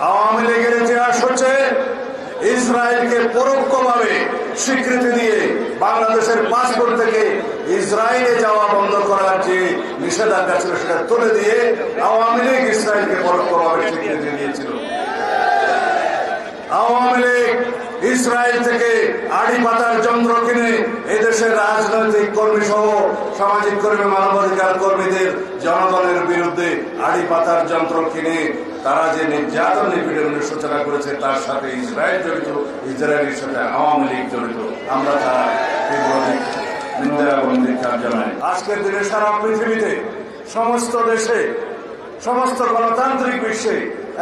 আওয়ামী লীগের ইতিহাস হচ্ছে ইসরায়েলকে পরোক্ষভাবে স্বীকৃতি দিয়ে বাংলাদেশের পাসপোর্ট থেকে ইসরায়েলে যাওয়া বন্ধ করার যে নিষেধাজ্ঞা ছিল সেটা তুলে দিয়ে আওয়ামী লীগ ইসরায়েলকে পরোক্ষভাবে স্বীকৃতি দিয়েছিল। আওয়ামী লীগ ইসরায়েল থেকে আড়ি পাতার যন্ত্র কিনে এদেশের রাজনৈতিক কর্মী সহ সামাজিক কর্মী, মানবাধিকার কর্মীদের জনগণের বিরুদ্ধে আড়ি পাতার যন্ত্র কিনে তারা যে নির্যাতন নিপীড়নের সূচনা করেছে তার সাথে ইসরায়েল জড়িত, ইসরায়েলের সাথে আওয়ামী লীগ জড়িত। আমরা তারা নিন্দা এবং ধিক্কার জানাই। আজকের দিনে সারা পৃথিবীতে সমস্ত দেশে, সমস্ত গণতান্ত্রিক বিশ্বে,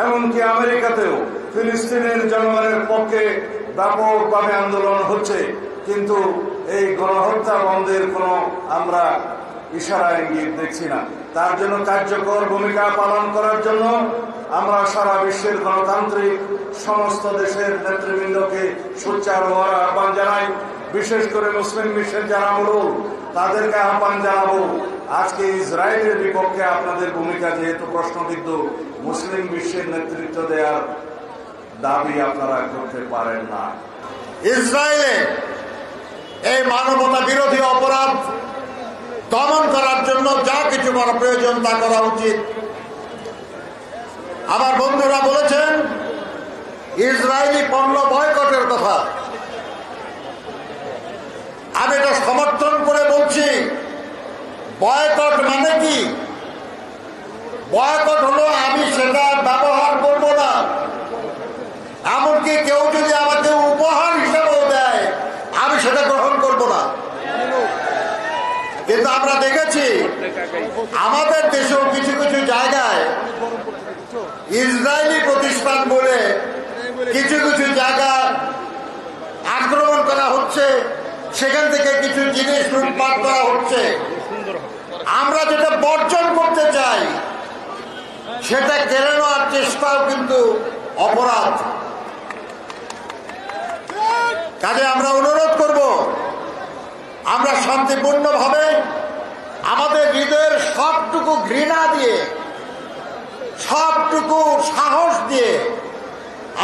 এমনকি আমেরিকাতেও ফিলিস্তিনের জনগণের পক্ষে ব্যাপকভাবে আন্দোলন হচ্ছে, কিন্তু এই গণহত্যা বন্ধের কোনো আমরা ইশারা ইঙ্গিত দেখছি না। তার জন্য কার্যকর ভূমিকা পালন করার জন্য আমরা সারা বিশ্বের গণতান্ত্রিক সমস্ত দেশের নেতৃবৃন্দকে সোচ্চার হওয়ার আহ্বান জানাই। বিশেষ করে মুসলিম বিশ্বের যারা মূল তাদেরকে আহ্বান জানাবো, আজকে ইসরায়েলের বিপক্ষে আপনাদের ভূমিকা যেহেতু প্রশ্নবিদ্ধ, মুসলিম বিশ্বের নেতৃত্ব দেওয়ার দাবি আপনারা করতে পারেন না। ইসরায়েলে এই মানবতা বিরোধী অপরাধ দমন করার জন্য যা কিছু করা প্রয়োজন তা করা উচিত। আমার বন্ধুরা বলেছেন ইসরায়েলি পণ্য বয়কটের কথা, আমি এটা সমর্থন করে বলছি। বয়কট মানে কি? বয়কট হলো আমি সেটা ব্যবহার করব না, এমনকি কেউ যদি আমাকে উপহার হিসেবেও দেয় আমি সেটা গ্রহণ করব না। কিন্তু আমরা দেখেছি আমাদের দেশেও কিছু কিছু জায়গায় ইসরায়েলি প্রতিষ্ঠান বলে কিছু কিছু জায়গা আক্রমণ করা হচ্ছে, সেখান থেকে কিছু জিনিস লুটপাট করা হচ্ছে। আমরা যেটা বর্জন করতে চাই সেটা কেড়ে নেওয়ার চেষ্টাও কিন্তু অপরাধ। কাজে আমরা অনুরোধ করব, আমরা শান্তিপূর্ণভাবে আমাদের হৃদয়ের সবটুকু ঘৃণা দিয়ে, সবটুকু সাহস দিয়ে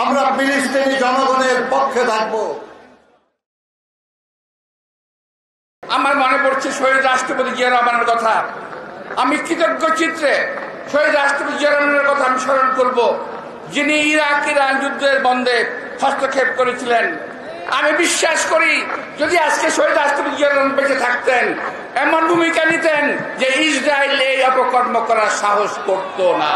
আমরা ফিলিস্তিনি জনগণের পক্ষে থাকব। আমার মনে পড়ছে শহীদ রাষ্ট্রপতি জিয়া রহমানের কথা। আমি কৃতজ্ঞ চিত্রে শহীদ রাষ্ট্রপতি জিয়া রহমানের কথা আমি স্মরণ করব, যিনি ইরাক ইরান যুদ্ধের বন্ধে হস্তক্ষেপ করেছিলেন। আমি বিশ্বাস করি যদি আজকে শহীদ রাষ্ট্রপতি জিয়া রহমান বেঁচে থাকতেন, এমন ভূমিকা নিতেন যে ইসরায়েল এই অপকর্ম করার সাহস করত না।